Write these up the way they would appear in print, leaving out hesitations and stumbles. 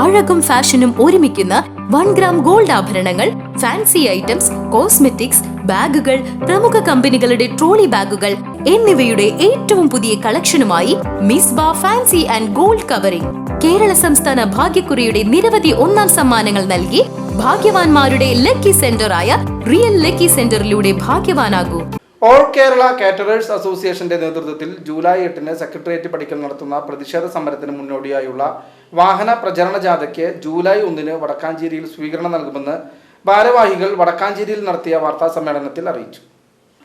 അഴകും ഫാഷനും ഒരുമിക്കുന്ന 1 gram gold ആഭരണങ്ങൾ, ഫാൻസി ഐറ്റംസ്, കോസ്മെറ്റിക്സ്, ബാഗുകൾ, പ്രമുഖ കമ്പനികളുടെ ട്രോളി ബാഗുകൾ എന്നിവയുടെ ഏറ്റവും പുതിയ കളക്ഷനുമായി Misba fancy and gold covering. Kerala സംസ്ഥാന ഭാഗ്യക്കുറിയുടെ നിരവധി ഒന്നാം സമ്മാനങ്ങൾ നൽകി ഭാഗ്യവാന്മാരുടെ ലക്കി സെന്ററായ റിയൽ ലക്കി സെന്ററിലൂടെ ഭാഗ്യവാനാകൂ. ഓൾ കേരള കാറ്ററേഴ്സ് അസോസിയേഷന്റെ നേതൃത്വത്തിൽ ജൂലൈ 8 സെക്രട്ടേറിയറ്റ് പടിക്കൽ നടത്തുന്ന പ്രതിഷേധ സമരത്തിന് മുന്നോടിയായുള്ള വാഹന പ്രചരണ ജാഥയ്ക്ക് ജൂലൈ 1 വടക്കാഞ്ചേരിയിൽ സ്വീകരണം നൽകുമെന്ന് ഭാരവാഹികൾ വടക്കാഞ്ചേരിയിൽ നടത്തിയ വാർത്താ സമ്മേളനത്തിൽ അറിയിച്ചു.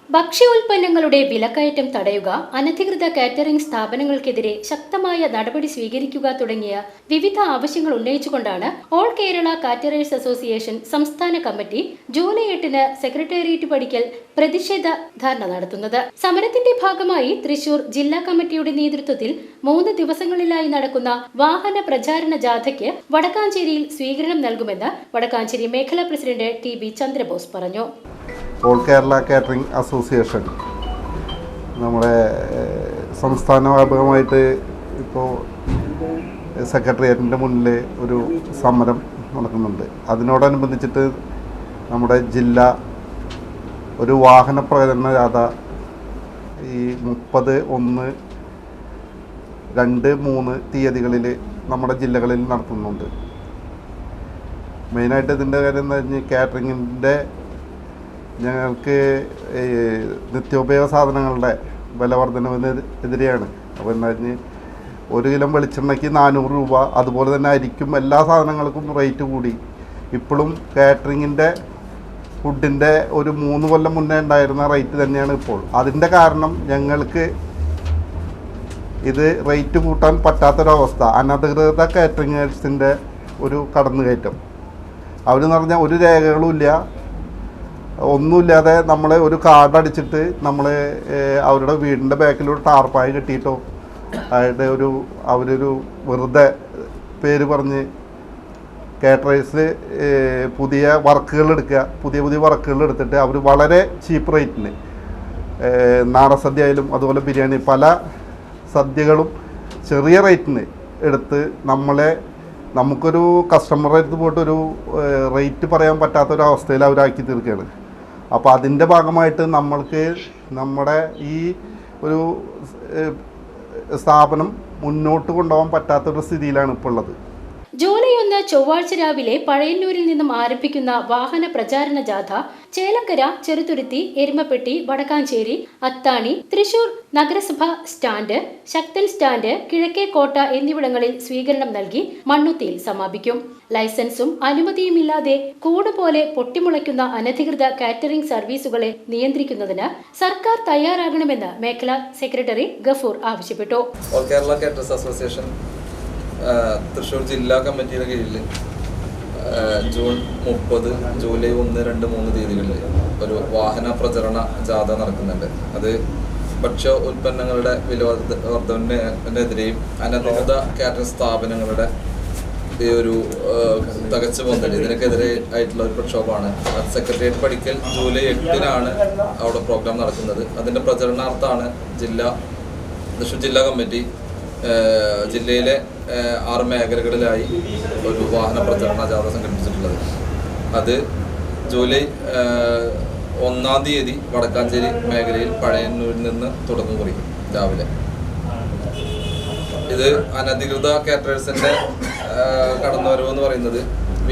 ഭക്ഷ്യോൽപ്പന്നങ്ങളുടെ വിലക്കയറ്റം തടയുക, അനധികൃത കാറ്ററിംഗ് സ്ഥാപനങ്ങൾക്കെതിരെ ശക്തമായ നടപടി സ്വീകരിക്കുക തുടങ്ങിയ വിവിധ ആവശ്യങ്ങൾ ഉന്നയിച്ചുകൊണ്ടാണ് ഓൾ കേരള കാറ്ററേഴ്സ് അസോസിയേഷൻ സംസ്ഥാന കമ്മിറ്റി ജൂലൈ 8 സെക്രട്ടേറിയറ്റ് പടിക്കൽ പ്രതിഷേധ ധർണ നടത്തുന്നത്. സമരത്തിന്റെ ഭാഗമായി തൃശൂർ ജില്ലാ കമ്മിറ്റിയുടെ നേതൃത്വത്തിൽ 3 ദിവസങ്ങളിലായി നടക്കുന്ന വാഹന പ്രചാരണ ജാഥയ്ക്ക് വടക്കാഞ്ചേരിയിൽ സ്വീകരണം നൽകുമെന്ന് വടക്കാഞ്ചേരി മേഖലാ പ്രസിഡന്റ് TB ചന്ദ്രബോസ് പറഞ്ഞു. ഓൾ കേരള കാറ്ററിംഗ് അസോസിയേഷൻ നമ്മുടെ സംസ്ഥാന വ്യാപകമായിട്ട് ഇപ്പോൾ സെക്രട്ടേറിയറ്റിൻ്റെ മുന്നിൽ ഒരു സമരം നടക്കുന്നുണ്ട്. അതിനോടനുബന്ധിച്ചിട്ട് നമ്മുടെ ജില്ല ഒരു വാഹന പ്രചരണ ജാഥ ഈ 30, 1, 2, 3 തീയതികളിൽ നമ്മുടെ ജില്ലകളിൽ നടത്തുന്നുണ്ട്. മെയിനായിട്ട് ഇതിൻ്റെ കാര്യം എന്താ വെച്ചാൽ കാറ്ററിങ്ങിൻ്റെ ഞങ്ങൾക്ക് നിത്യോപയോഗ സാധനങ്ങളുടെ വില വർധനവിനെതിരെയാണ്. അപ്പോൾ എന്താ വെച്ചാൽ 1 കിലോ വെളിച്ചെണ്ണയ്ക്ക് 400 രൂപ, അതുപോലെ തന്നെ അരിക്കും എല്ലാ സാധനങ്ങൾക്കും റേറ്റ് കൂടി. ഇപ്പോഴും കാറ്ററിങ്ങിൻ്റെ ഫുഡിൻ്റെ ഒരു 3 കൊല്ലം മുന്നേ ഉണ്ടായിരുന്ന റേറ്റ് തന്നെയാണ് ഇപ്പോൾ. അതിൻ്റെ കാരണം ഞങ്ങൾക്ക് ഇത് റേറ്റ് കൂട്ടാൻ പറ്റാത്തൊരവസ്ഥ, അനധികൃത കാറ്ററിംഗേഴ്സിൻ്റെ ഒരു കടന്നുകയറ്റം. അവരെന്ന് പറഞ്ഞാൽ ഒരു രേഖകളും ഇല്ല, ഒന്നുമില്ലാതെ നമ്മളെ ഒരു കാർഡ് അടിച്ചിട്ട് നമ്മൾ അവരുടെ വീടിൻ്റെ ബാക്കിലൊരു ടാർപ്പായി കെട്ടിയിട്ടോ അവരൊരു വെറുതെ പേര് പറഞ്ഞ് കാറ്ററേഴ്സ് പുതിയ വർക്കുകൾ എടുക്കുക, പുതിയ വർക്കുകൾ എടുത്തിട്ട് അവർ വളരെ ചീപ്പ് റേറ്റിന് നാടൻസദ്യ ആയാലും അതുപോലെ ബിരിയാണി പല സദ്യകളും ചെറിയ റേറ്റിന് എടുത്ത് നമുക്കൊരു കസ്റ്റമറുടെ അടുത്ത് പോയിട്ട് ഒരു റേറ്റ് പറയാൻ പറ്റാത്തൊരവസ്ഥയിൽ അവരാക്കി തീർക്കുകയാണ്. അപ്പോൾ അതിൻ്റെ ഭാഗമായിട്ട് നമ്മൾക്ക് നമ്മുടെ ഈ ഒരു സ്ഥാപനം മുന്നോട്ട് കൊണ്ടുപോകാൻ പറ്റാത്തൊരു സ്ഥിതിയിലാണ് ഇപ്പോൾ ഉള്ളത്. ജൂലൈ 1 ചൊവ്വാഴ്ച രാവിലെ പഴയന്നൂരിൽ നിന്നും ആരംഭിക്കുന്ന വാഹന പ്രചാരണ ജാഥ ചേലക്കര, ചെറുതുരുത്തി, എരുമപ്പെട്ടി, വടക്കാഞ്ചേരി, അത്താണി, തൃശൂർ നഗരസഭ സ്റ്റാൻഡ്, ശക്തൻ സ്റ്റാൻഡ്, കിഴക്കേക്കോട്ട എന്നിവിടങ്ങളിൽ സ്വീകരണം നൽകി മണ്ണുത്തിയിൽ സമാപിക്കും. ലൈസൻസും അനുമതിയുമില്ലാതെ കൂടുപോലെ പൊട്ടിമുളയ്ക്കുന്ന അനധികൃത കാറ്ററിംഗ് സർവീസുകളെ നിയന്ത്രിക്കുന്നതിന് സർക്കാർ തയ്യാറാകണമെന്ന് മേഖലാ സെക്രട്ടറി ഗഫൂർ ആവശ്യപ്പെട്ടു. All Kerala caterers association Thrissur ജില്ലാ കമ്മിറ്റിയുടെ കീഴിൽ ജൂൺ 30, ജൂലൈ 1, 2, 3 തീയതികളിൽ ഒരു വാഹന പ്രചരണ ജാഥ നടക്കുന്നുണ്ട്. അത് ഭക്ഷ്യ ഉൽപ്പന്നങ്ങളുടെ വില വർധനവിനെതിരെയും അനധികൃത കാറ്ററിംഗ് സ്ഥാപനങ്ങളുടെ ഈ ഒരു തകച്ചു പോകുന്നത് ഇതിനൊക്കെതിരെ ആയിട്ടുള്ള ഒരു പ്രക്ഷോഭമാണ്. സെക്രട്ടേറിയറ്റ് പടിക്കൽ ജൂലൈ 8 അവിടെ പ്രോഗ്രാം നടക്കുന്നത്. അതിൻ്റെ പ്രചരണാർത്ഥമാണ് തൃശ്ശൂർ ജില്ലാ കമ്മിറ്റി ജില്ലയിലെ 6 മേഖലകളിലായി ഒരു വാഹന പ്രചരണ ജാഥ സംഘടിപ്പിച്ചിട്ടുള്ളത്. അത് ജൂലൈ 1 തീയതി വടക്കാഞ്ചേരി മേഖലയിൽ പഴയന്നൂരിൽ നിന്ന് തുടക്കം കുറിക്കും രാവിലെ. ഇത് അനധികൃത കാറ്ററേഴ്സിൻ്റെ കടന്നുവരവ് എന്ന് പറയുന്നത്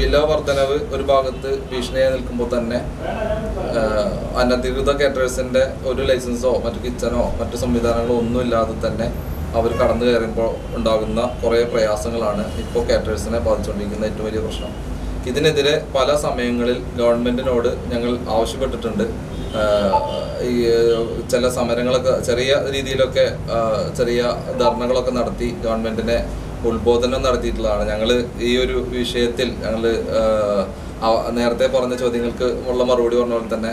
വില വർധനവ് ഒരു ഭാഗത്ത് ഭീഷണിയായി നിൽക്കുമ്പോൾ തന്നെ അനധികൃത കാറ്ററേഴ്സിൻ്റെ ഒരു ലൈസൻസോ മറ്റു കിച്ചനോ മറ്റു സംവിധാനങ്ങളോ ഒന്നും ഇല്ലാതെ തന്നെ അവർ കടന്നു കയറുമ്പോൾ ഉണ്ടാകുന്ന കുറേ പ്രയാസങ്ങളാണ് ഇപ്പോൾ കാറ്ററേഴ്സിനെ ബാധിച്ചുകൊണ്ടിരിക്കുന്ന ഏറ്റവും വലിയ പ്രശ്നം. ഇതിനെതിരെ പല സമയങ്ങളിൽ ഗവൺമെൻറ്റിനോട് ഞങ്ങൾ ആവശ്യപ്പെട്ടിട്ടുണ്ട്. ഈ ചില സമരങ്ങളൊക്കെ ചെറിയ രീതിയിലൊക്കെ ചെറിയ ധർണകളൊക്കെ നടത്തി ഗവൺമെൻറ്റിനെ ഉത്ബോധനം നടത്തിയിട്ടുള്ളതാണ്. ഞങ്ങൾ ഈ ഒരു വിഷയത്തിൽ ഞങ്ങൾ നേരത്തെ പറഞ്ഞ ചോദ്യങ്ങൾക്ക് ഉള്ള മറുപടി പറഞ്ഞ പോലെ തന്നെ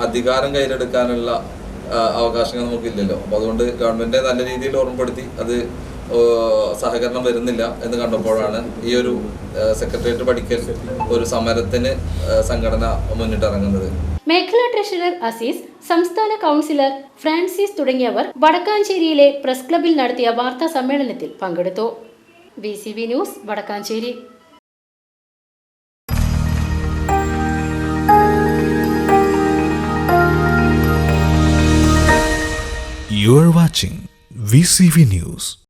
അധികാരം കയ്യിലെടുക്കാനുള്ള അവകാശങ്ങൾ നമുക്കില്ലല്ലോ. അപ്പോൾ അതുകൊണ്ട് ഗവൺമെൻറ് നല്ല രീതിയിൽ ഓർമ്മപ്പെടുത്തി അത് സഹകരണം വരുന്നില്ല എന്ന് കണ്ടപ്പോഴാണ് ഈ ഒരു സെക്രട്ടേറിയറ്റ് പടിക്കൽ ഒരു സമരത്തിന് സംഘടന മുന്നിട്ടിറങ്ങുന്നത്. മേഖലാ ട്രഷറർ അസീസ്, സംസ്ഥാന കൗൺസിലർ ഫ്രാൻസിസ് തുടങ്ങിയവർ വടക്കാഞ്ചേരിയിലെ പ്രസ് ക്ലബിൽ നടത്തിയ വാർത്താ സമ്മേളനത്തിൽ പങ്കെടുത്തു. VCV news, Vadakkancheri. You are watching VCV News.